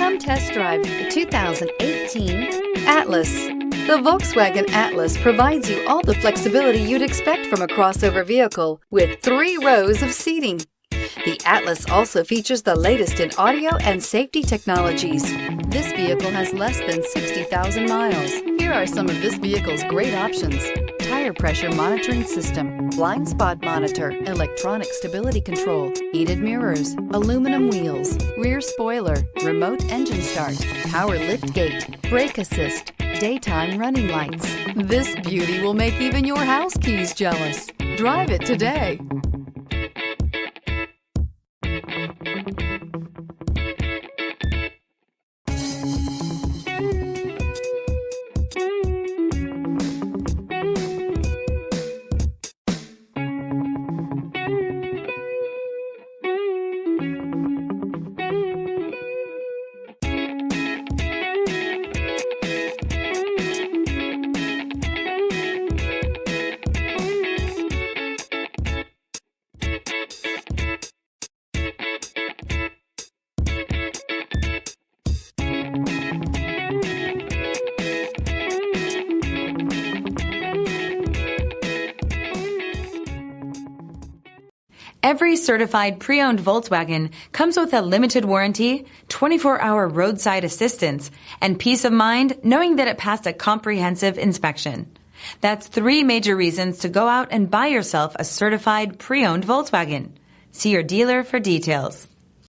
Come test drive the 2018 Atlas. The Volkswagen Atlas provides you all the flexibility you'd expect from a crossover vehicle with 3 rows of seating. The Atlas also features the latest in audio and safety technologies. This vehicle has less than 60,000 miles. Here are some of this vehicle's great options: tire pressure monitoring system, blind spot monitor, electronic stability control, heated mirrors, aluminum wheels, rear spoiler, remote engine start, power lift gate, brake assist, daytime running lights. This beauty will make even your house keys jealous. Drive it today. Every certified pre-owned Volkswagen comes with a limited warranty, 24-hour roadside assistance, and peace of mind knowing that it passed a comprehensive inspection. That's 3 major reasons to go out and buy yourself a certified pre-owned Volkswagen. See your dealer for details.